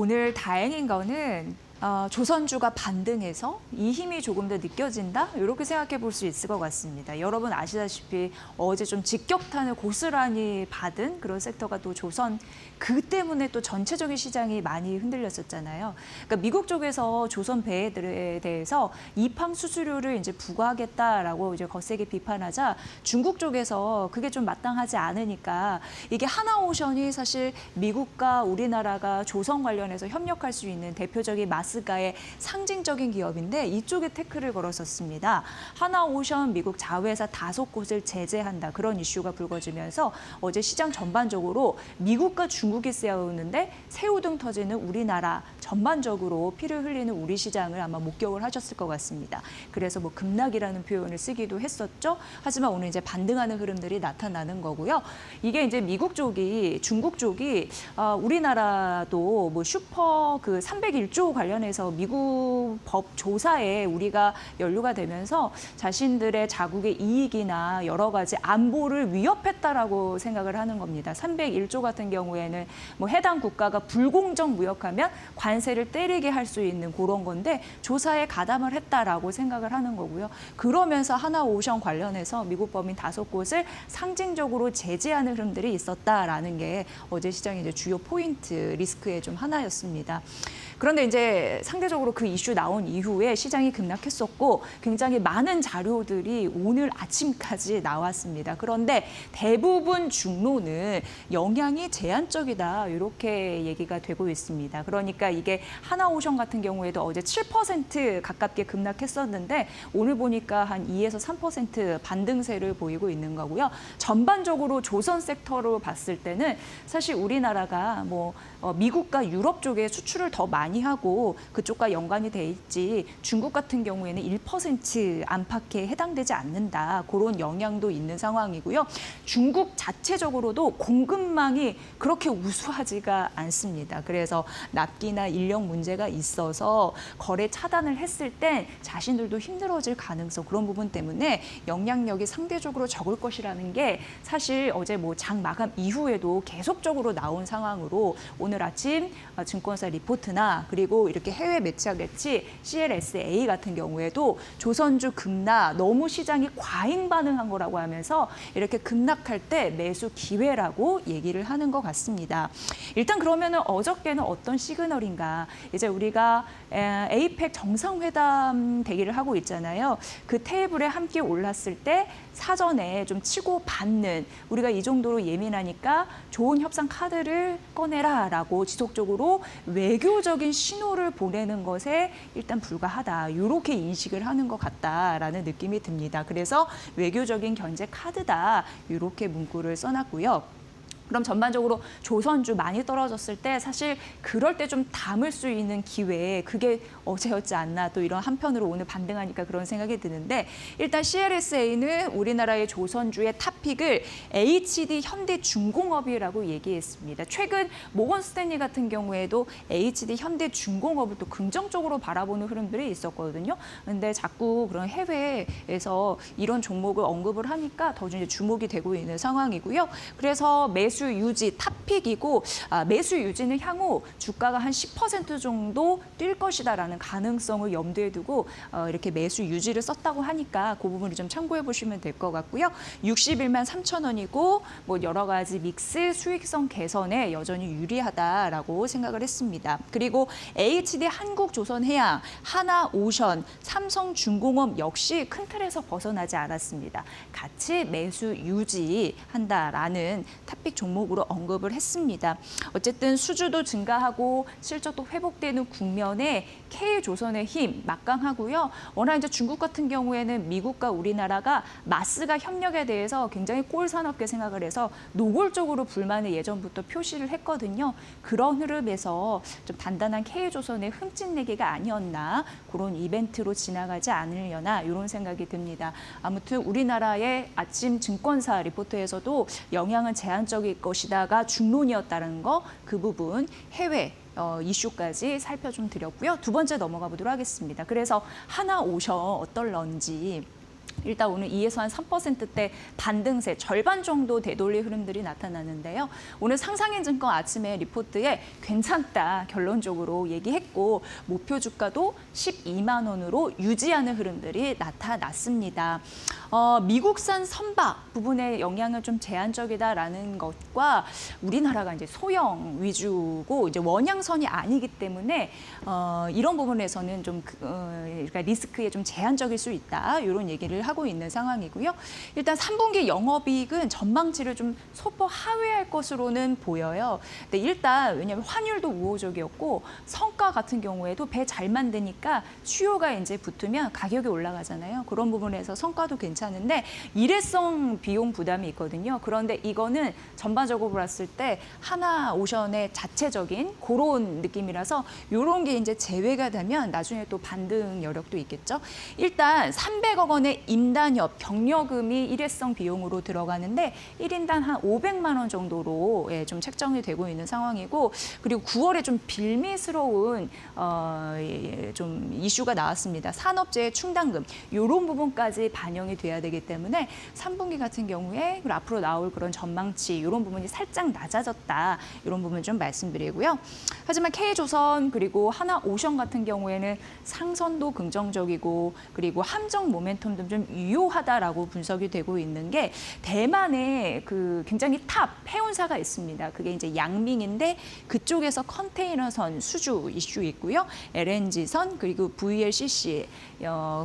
오늘 다행인 거는 조선주가 반등해서 이 힘이 조금 더 느껴진다? 이렇게 생각해 볼 수 있을 것 같습니다. 여러분 아시다시피 어제 좀 직격탄을 고스란히 받은 그런 섹터가 또 조선, 그 때문에 또 전체적인 시장이 많이 흔들렸었잖아요. 그러니까 미국 쪽에서 조선 배들에 대해서 이팡 수수료를 이제 부과하겠다라고 이제 거세게 비판하자 중국 쪽에서 그게 좀 마땅하지 않으니까 이게 하나오션이 사실 미국과 우리나라가 조선 관련해서 협력할 수 있는 대표적인 마스가의 상징적인 기업인데 이쪽에 태클을 걸었었습니다. 하나오션 미국 자회사 5곳을 제재한다. 그런 이슈가 불거지면서 어제 시장 전반적으로 미국과 중국이 싸우는데 새우등 터지는 우리나라, 전반적으로 피를 흘리는 우리 시장을 아마 목격을 하셨을 것 같습니다. 그래서 뭐 급락이라는 표현을 쓰기도 했었죠. 하지만 오늘 이제 반등하는 흐름들이 나타나는 거고요. 이게 이제 미국 쪽이, 중국 쪽이 우리나라도 뭐 슈퍼 그 301조 관련해서 미국 법 조사에 우리가 연루가 되면서 자신들의 자국의 이익이나 여러 가지 안보를 위협했다라고 생각을 하는 겁니다. 301조 같은 경우에는 뭐 해당 국가가 불공정 무역하면 관세를 때리게 할 수 있는 그런 건데 조사에 가담을 했다라고 생각을 하는 거고요. 그러면서 하나오션 관련해서 미국 법인 5곳을 상징적으로 제재하는 흐름들이 있었다라는 게 어제 시장의 이제 주요 포인트 리스크의 좀 하나였습니다. 그런데 이제 상대적으로 그 이슈 나온 이후에 시장이 급락했었고 굉장히 많은 자료들이 오늘 아침까지 나왔습니다. 그런데 대부분 중로는 영향이 제한적이다 이렇게 얘기가 되고 있습니다. 그러니까 이게 하나오션 같은 경우에도 어제 7% 가깝게 급락했었는데 오늘 보니까 한 2에서 3% 반등세를 보이고 있는 거고요. 전반적으로 조선 섹터로 봤을 때는 사실 우리나라가 뭐 미국과 유럽 쪽에 수출을 더 많이 하고 그쪽과 연관이 돼 있지 중국 같은 경우에는 1% 안팎에 해당되지 않는다. 그런 영향도 있는 상황이고요. 중국 자체적으로도 공급망이 그렇게 우수하지가 않습니다. 그래서 납기나 인력 문제가 있어서 거래 차단을 했을 때 자신들도 힘들어질 가능성 그런 부분 때문에 영향력이 상대적으로 적을 것이라는 게 사실 어제 뭐 장 마감 이후에도 계속적으로 나온 상황으로 오늘 아침 증권사 리포트나 그리고 이렇게 해외 매체와 같이 CLSA 같은 경우에도 조선주 급락 너무 시장이 과잉 반응한 거라고 하면서 이렇게 급락할 때 매수 기회라고 얘기를 하는 것 같습니다. 일단 그러면은 어저께는 어떤 시그널인가? 이제 우리가 에이펙 정상회담 대기를 하고 있잖아요. 그 테이블에 함께 올랐을 때 사전에 좀 치고 받는 우리가 이 정도로 예민하니까 좋은 협상 카드를 꺼내라라고 지속적으로 외교적인 신호를 보내는 것에 일단 불과하다. 이렇게 인식을 하는 것 같다라는 느낌이 듭니다. 그래서 외교적인 견제 카드다. 이렇게 문구를 써놨고요. 그럼 전반적으로 조선주 많이 떨어졌을 때 사실 그럴 때 좀 담을 수 있는 기회 그게 어제였지 않나 또 이런 한편으로 오늘 반등하니까 그런 생각이 드는데 일단 CLSA는 우리나라의 조선주의 탑픽을 HD 현대중공업이라고 얘기했습니다. 최근 모건 스탠리 같은 경우에도 HD 현대중공업을 또 긍정적으로 바라보는 흐름들이 있었거든요. 근데 자꾸 그런 해외에서 이런 종목을 언급을 하니까 더 이제 주목이 되고 있는 상황이고요. 그래서 매수 유지 탑픽이고 매수 유지는 향후 주가가 한 10% 정도 뛸 것이다라는 가능성을 염두에 두고 이렇게 매수 유지를 썼다고 하니까 그 부분을 좀 참고해 보시면 될 것 같고요. 61만 3천 원이고 뭐 여러 가지 믹스 수익성 개선에 여전히 유리하다라고 생각을 했습니다. 그리고 HD 한국조선해양, 하나오션, 삼성중공업 역시 큰 틀에서 벗어나지 않았습니다. 같이 매수 유지한다라는 탑픽 종목으로 언급을 했습니다. 어쨌든 수주도 증가하고 실적도 회복되는 국면에 K조선의 힘 막강하고요. 워낙 이제 중국 같은 경우에는 미국과 우리나라가 마스가 협력에 대해서 굉장히 꼴사납게 생각을 해서 노골적으로 불만을 예전부터 표시를 했거든요. 그런 흐름에서 좀 단단한 K조선의 흠집내기가 아니었나 그런 이벤트로 지나가지 않으려나 이런 생각이 듭니다. 아무튼 우리나라의 아침 증권사 리포트에서도 영향은 제한적일 것이다가 중론이었다는 거 그 부분 해외 이슈까지 살펴 좀 드렸고요. 두 번째 넘어가 보도록 하겠습니다. 그래서 하나오션 어떨런지 일단 오늘 2에서 한 3%대 반등세, 절반 정도 되돌리 흐름들이 나타나는데요. 오늘 상상인증권 아침에 리포트에 괜찮다 결론적으로 얘기했고 목표 주가도 12만 원으로 유지하는 흐름들이 나타났습니다. 미국산 선박 부분의 영향은 좀 제한적이다라는 것과 우리나라가 이제 소형 위주고 이제 원양선이 아니기 때문에 이런 부분에서는 좀 그러니까 리스크에 좀 제한적일 수 있다 이런 얘기를 하고 있는 상황이고요. 일단 3분기 영업이익은 전망치를 좀 소폭 하회할 것으로는 보여요. 근데 일단 왜냐하면 환율도 우호적이었고 성과 같은 경우에도 배 잘 만드니까 수요가 이제 붙으면 가격이 올라가잖아요. 그런 부분에서 성과도 괜찮은데 일회성 비용 부담이 있거든요. 그런데 이거는 전반적으로 봤을 때 하나오션의 자체적인 그런 느낌이라서 이런 게 이제 제외가 되면 나중에 또 반등 여력도 있겠죠. 일단 300억 원의 임단협 병려금이 일회성 비용으로 들어가는데 1인당 한 500만 원 정도로 좀 책정이 되고 있는 상황이고 그리고 9월에 좀 빌미스러운 좀 이슈가 나왔습니다. 산업재해 충당금 이런 부분까지 반영이 돼야 되기 때문에 3분기 같은 경우에 그리고 앞으로 나올 그런 전망치 이런 부분이 살짝 낮아졌다 이런 부분 좀 말씀드리고요. 하지만 K조선 그리고 하나오션 같은 경우에는 상선도 긍정적이고 그리고 함정 모멘텀도 좀 유효하다라고 분석이 되고 있는 게 대만에 그 굉장히 탑 해운사가 있습니다. 그게 이제 양밍인데 그쪽에서 컨테이너선 수주 이슈 있고요. LNG선 그리고 VLCC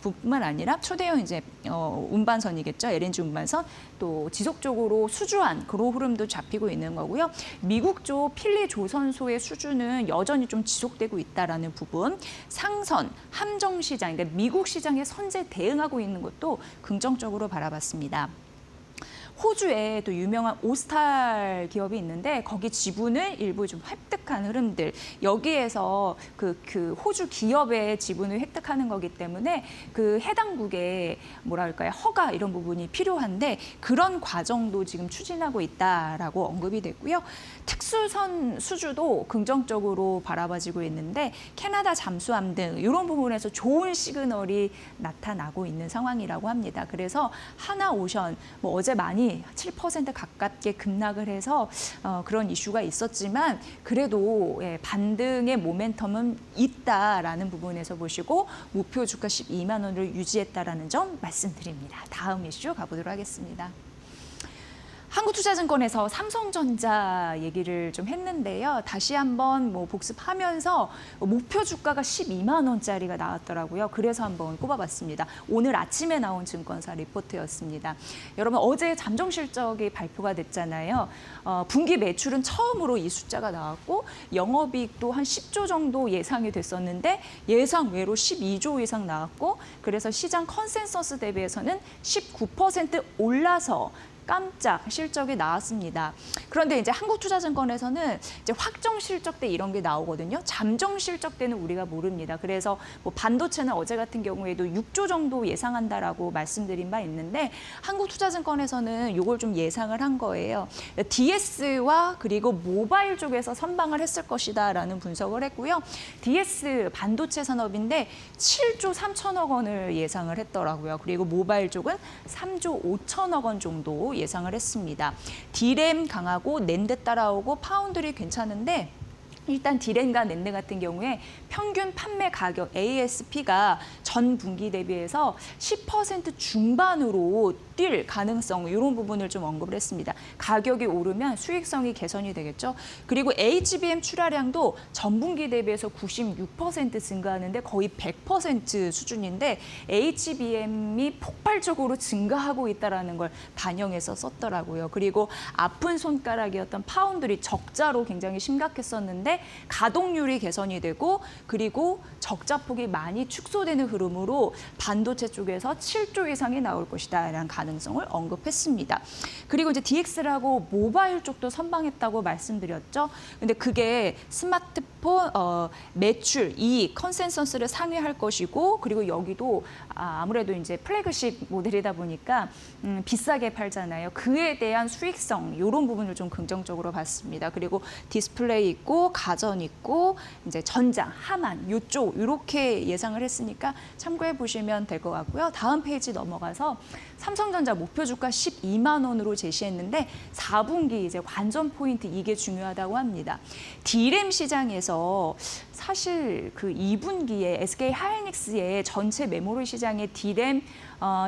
뿐만 아니라 초대형 이제 운반선이겠죠. LNG 운반선 또 지속적으로 수주한 그런 흐름도 잡히고 있는 거고요. 미국 쪽 필리 조선소의 수주는 여전히 좀 지속되고 있다라는 부분. 상선, 함정 시장, 그러니까 미국 시장에 선제 대응하고 있는 것도 긍정적으로 바라봤습니다. 호주에 또 유명한 오스탈 기업이 있는데 거기 지분을 일부 좀 획득한 흐름들 여기에서 그 호주 기업의 지분을 획득하는 거기 때문에 그 해당국의 뭐랄까요 허가 이런 부분이 필요한데 그런 과정도 지금 추진하고 있다라고 언급이 됐고요. 특수선 수주도 긍정적으로 바라봐지고 있는데 캐나다 잠수함 등 이런 부분에서 좋은 시그널이 나타나고 있는 상황이라고 합니다. 그래서 하나오션 뭐 어제 많이 7% 가깝게 급락을 해서 그런 이슈가 있었지만 그래도 반등의 모멘텀은 있다라는 부분에서 보시고 목표 주가 12만 원을 유지했다라는 점 말씀드립니다. 다음 이슈 가보도록 하겠습니다. 한국투자증권에서 삼성전자 얘기를 좀 했는데요. 다시 한번 뭐 복습하면서 목표 주가가 12만 원짜리가 나왔더라고요. 그래서 한번 꼽아봤습니다. 오늘 아침에 나온 증권사 리포트였습니다. 여러분 어제 잠정 실적이 발표가 됐잖아요. 분기 매출은 처음으로 이 숫자가 나왔고 영업이익도 한 10조 정도 예상이 됐었는데 예상 외로 12조 이상 나왔고 그래서 시장 컨센서스 대비해서는 19% 올라서 깜짝 실적이 나왔습니다. 그런데 이제 한국투자증권에서는 이제 확정 실적 때 이런 게 나오거든요. 잠정 실적 때는 우리가 모릅니다. 그래서 뭐 반도체는 어제 같은 경우에도 6조 정도 예상한다라고 말씀드린 바 있는데 한국투자증권에서는 이걸 좀 예상을 한 거예요. DS와 그리고 모바일 쪽에서 선방을 했을 것이다라는 분석을 했고요. DS 반도체 산업인데 7조 3천억 원을 예상을 했더라고요. 그리고 모바일 쪽은 3조 5천억 원 정도 예상을 했습니다. D램 강하고 낸드 따라오고 파운드리 괜찮은데 일단 D램과 낸드 같은 경우에 평균 판매 가격 ASP가 전 분기 대비해서 10% 중반으로 뛸 가능성 이런 부분을 좀 언급을 했습니다. 가격이 오르면 수익성이 개선이 되겠죠. 그리고 HBM 출하량도 전 분기 대비해서 96% 증가하는데 거의 100% 수준인데 HBM이 폭발적으로 증가하고 있다는 걸 반영해서 썼더라고요. 그리고 아픈 손가락이었던 파운드리 적자로 굉장히 심각했었는데 가동률이 개선이 되고 그리고 적자폭이 많이 축소되는 흐름으로 반도체 쪽에서 7조 이상이 나올 것이다라는 가능성을 언급했습니다. 그리고 이제 DX라고 모바일 쪽도 선방했다고 말씀드렸죠. 근데 그게 스마트폰 매출, 이익, 컨센서스를 상회할 것이고 그리고 여기도 아무래도 이제 플래그십 모델이다 보니까 비싸게 팔잖아요. 그에 대한 수익성 이런 부분을 좀 긍정적으로 봤습니다. 그리고 디스플레이 있고 가전 있고 이제 전장, 하만 요쪽 이렇게 예상을 했으니까 참고해 보시면 될 것 같고요. 다음 페이지 넘어가서 삼성전자 목표 주가 12만 원으로 제시했는데 4분기 이제 관전 포인트 이게 중요하다고 합니다. D램 시장에서 사실 그 2분기에 SK 하이닉스의 전체 메모리 시장의 D램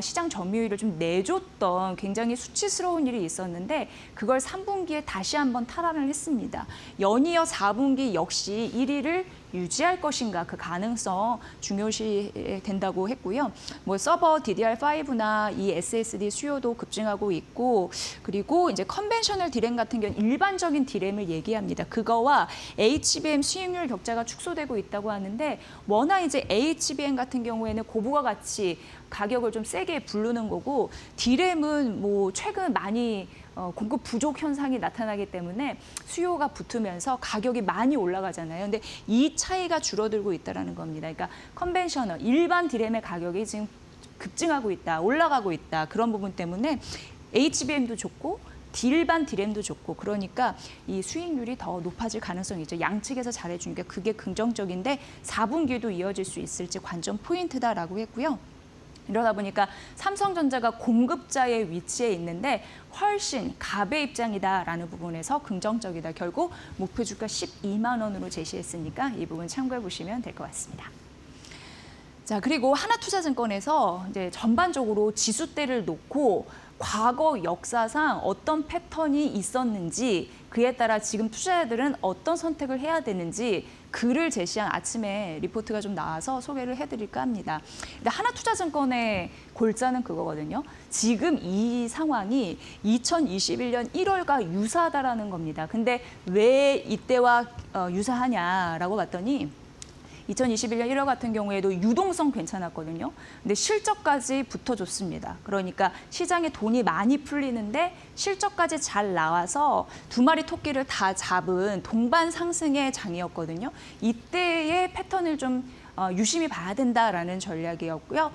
시장 점유율을 좀 내줬던 굉장히 수치스러운 일이 있었는데 그걸 3분기에 다시 한번 탈환을 했습니다. 연이어 4분기 역시 1위를 유지할 것인가 그 가능성 중요시 된다고 했고요. 뭐 서버 DDR5나 이 SSD 수요도 급증하고 있고 그리고 이제 컨벤셔널 D램 같은 경우는 일반적인 D램을 얘기합니다. 그거와 HBM 수익률 격차가 축소되고 있다고 하는데 워낙 이제 HBM 같은 경우에는 고부가 같이 가격을 좀 세게 부르는 거고 D램은 뭐 최근 많이 공급 부족 현상이 나타나기 때문에 수요가 붙으면서 가격이 많이 올라가잖아요. 근데 이 차이가 줄어들고 있다는 겁니다. 그러니까 컨벤셔널, 일반 D램의 가격이 지금 급증하고 있다, 올라가고 있다. 그런 부분 때문에 HBM도 좋고 일반 D램도 좋고 그러니까 이 수익률이 더 높아질 가능성이 있죠. 양측에서 잘해주니까 그게 긍정적인데 4분기도 이어질 수 있을지 관전 포인트다라고 했고요. 이러다 보니까 삼성전자가 공급자의 위치에 있는데 훨씬 갑의 입장이다라는 부분에서 긍정적이다. 결국 목표 주가 12만 원으로 제시했으니까 이 부분 참고해 보시면 될 것 같습니다. 자, 그리고 하나투자증권에서 이제 전반적으로 지수대를 놓고 과거 역사상 어떤 패턴이 있었는지 그에 따라 지금 투자자들은 어떤 선택을 해야 되는지 글을 제시한 아침에 리포트가 좀 나와서 소개를 해드릴까 합니다. 근데 하나투자증권의 골자는 그거거든요. 지금 이 상황이 2021년 1월과 유사하다라는 겁니다. 근데 왜 이때와 유사하냐라고 봤더니 2021년 1월 같은 경우에도 유동성 괜찮았거든요. 근데 실적까지 붙어줬습니다. 그러니까 시장에 돈이 많이 풀리는데 실적까지 잘 나와서 두 마리 토끼를 다 잡은 동반 상승의 장이었거든요. 이때의 패턴을 좀 유심히 봐야 된다라는 전략이었고요.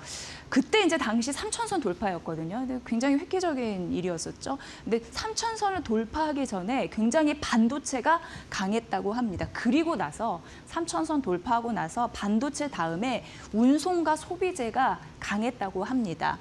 그때 이제 당시 3천선 돌파였거든요. 근데 굉장히 획기적인 일이었었죠. 근데 3천선을 돌파하기 전에 굉장히 반도체가 강했다고 합니다. 그리고 나서 3천선 돌파하고 나서 반도체 다음에 운송과 소비재가 강했다고 합니다.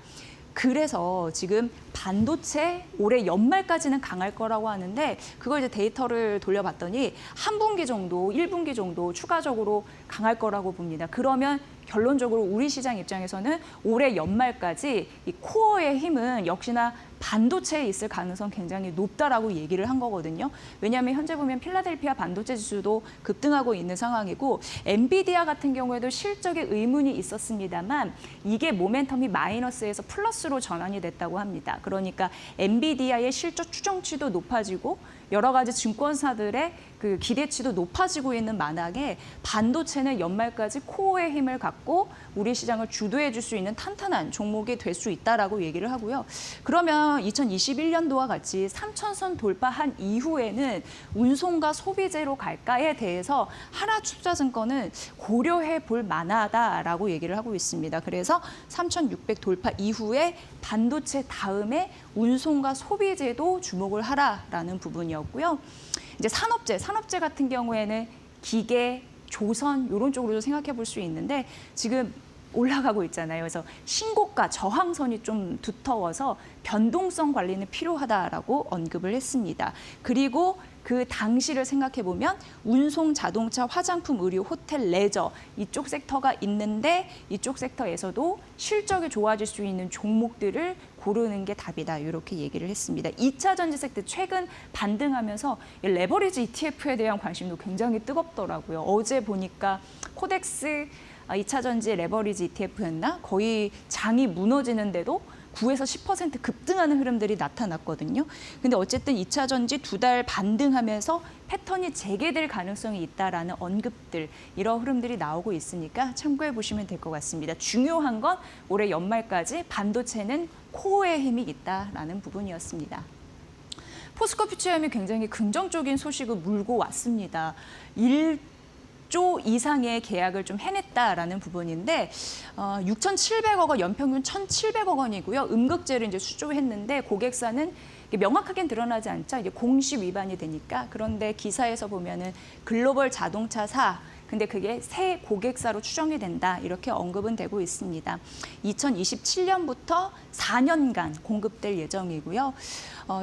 그래서 지금 반도체 올해 연말까지는 강할 거라고 하는데 그걸 이제 데이터를 돌려봤더니 한 분기 정도, 1분기 정도 추가적으로 강할 거라고 봅니다. 그러면 결론적으로 우리 시장 입장에서는 올해 연말까지 이 코어의 힘은 역시나 반도체에 있을 가능성 굉장히 높다라고 얘기를 한 거거든요. 왜냐하면 현재 보면 필라델피아 반도체 지수도 급등하고 있는 상황이고 엔비디아 같은 경우에도 실적에 의문이 있었습니다만 이게 모멘텀이 마이너스에서 플러스로 전환이 됐다고 합니다. 그러니까 엔비디아의 실적 추정치도 높아지고 여러 가지 증권사들의 그 기대치도 높아지고 있는 만약에 반도체는 연말까지 코어의 힘을 갖고 우리 시장을 주도해 줄 수 있는 탄탄한 종목이 될 수 있다라고 얘기를 하고요. 그러면 2021년도와 같이 3천선 돌파한 이후에는 운송과 소비재로 갈까에 대해서 하나투자증권은 고려해 볼 만하다라고 얘기를 하고 있습니다. 그래서 3,600 돌파 이후에 반도체 다음에 운송과 소비재도 주목을 하라라는 부분이었고요. 이제 산업재 같은 경우에는 기계, 조선 이런 쪽으로도 생각해 볼 수 있는데 지금 올라가고 있잖아요. 그래서 신고가 저항선이 좀 두터워서 변동성 관리는 필요하다라고 언급을 했습니다. 그리고 그 당시를 생각해 보면 운송, 자동차, 화장품, 의류, 호텔, 레저 이쪽 섹터가 있는데 이쪽 섹터에서도 실적이 좋아질 수 있는 종목들을 고르는 게 답이다. 이렇게 얘기를 했습니다. 2차 전지 섹터 최근 반등하면서 레버리지 ETF에 대한 관심도 굉장히 뜨겁더라고요. 어제 보니까 코덱스 2차 전지 레버리지 ETF였나? 거의 장이 무너지는데도 9에서 10% 급등하는 흐름들이 나타났거든요. 근데 어쨌든 2차 전지 2달 반등하면서 패턴이 재개될 가능성이 있다라는 언급들, 이런 흐름들이 나오고 있으니까 참고해 보시면 될 것 같습니다. 중요한 건 올해 연말까지 반도체는 코어의 힘이 있다라는 부분이었습니다. 포스코 퓨처엠이 굉장히 긍정적인 소식을 물고 왔습니다. 1조 이상의 계약을 좀 해냈다라는 부분인데 6,700억 원, 연평균 1,700억 원이고요. 음극재를 이제 수주했는데 고객사는 이게 명확하게 드러나지 않죠. 이제 공시 위반이 되니까. 그런데 기사에서 보면은 글로벌 자동차사 근데 그게 새 고객사로 추정이 된다. 이렇게 언급은 되고 있습니다. 2027년부터 4년간 공급될 예정이고요.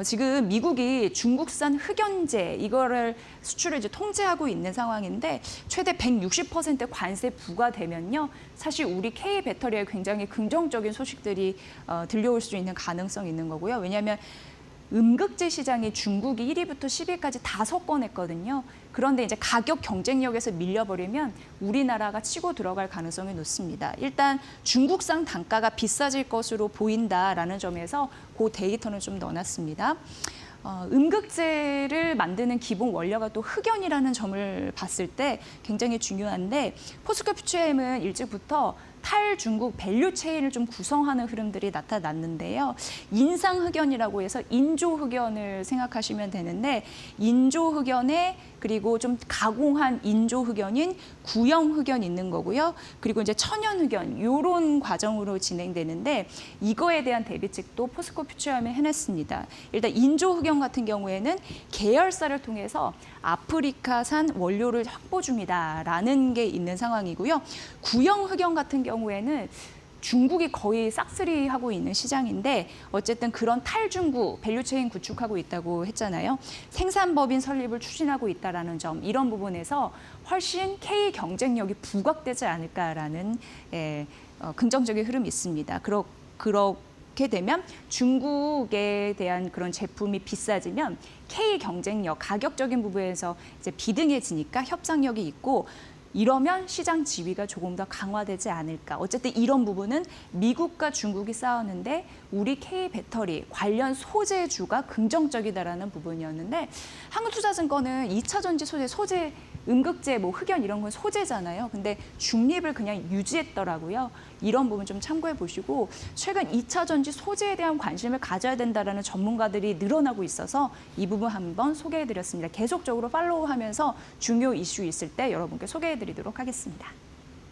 지금 미국이 중국산 흑연제 이거를 수출을 이제 통제하고 있는 상황인데 최대 160% 관세 부과되면요. 사실 우리 K 배터리에 굉장히 긍정적인 소식들이 들려올 수 있는 가능성이 있는 거고요. 왜냐하면 음극재 시장이 중국이 1위부터 10위까지 다 석권했거든요. 그런데 이제 가격 경쟁력에서 밀려버리면 우리나라가 치고 들어갈 가능성이 높습니다. 일단 중국산 단가가 비싸질 것으로 보인다라는 점에서 그 데이터는 좀 넣어놨습니다. 음극재를 만드는 기본 원료가 또 흑연이라는 점을 봤을 때 굉장히 중요한데 포스코 퓨처엠은 일찍부터 탈중국 밸류 체인을 좀 구성하는 흐름들이 나타났는데요. 인상흑연이라고 해서 인조흑연을 생각하시면 되는데 인조흑연에 그리고 좀 가공한 인조흑연인 구형흑연이 있는 거고요. 그리고 이제 천연흑연 이런 과정으로 진행되는데 이거에 대한 대비책도 포스코 퓨처엠에 해냈습니다. 일단 인조흑연 같은 경우에는 계열사를 통해서 아프리카산 원료를 확보 중이다라는 게 있는 상황이고요. 구형흑연 같은 경우에는 중국이 거의 싹쓸이하고 있는 시장인데 어쨌든 그런 탈중국 밸류체인 구축하고 있다고 했잖아요. 생산법인 설립을 추진하고 있다라는 점 이런 부분에서 훨씬 K 경쟁력이 부각되지 않을까라는 긍정적인 흐름이 있습니다. 그렇게 되면 중국에 대한 그런 제품이 비싸지면 K 경쟁력, 가격적인 부분에서 이제 비등해지니까 협상력이 있고 이러면 시장 지위가 조금 더 강화되지 않을까. 어쨌든 이런 부분은 미국과 중국이 싸우는데 우리 K 배터리 관련 소재주가 긍정적이다라는 부분이었는데 한국투자증권은 2차 전지 소재 음극재, 뭐 흑연 이런 건 소재잖아요. 근데 중립을 그냥 유지했더라고요. 이런 부분 좀 참고해 보시고 최근 2차 전지 소재에 대한 관심을 가져야 된다라는 전문가들이 늘어나고 있어서 이 부분 한번 소개해 드렸습니다. 계속적으로 팔로우하면서 중요 이슈 있을 때 여러분께 소개해 드리도록 하겠습니다.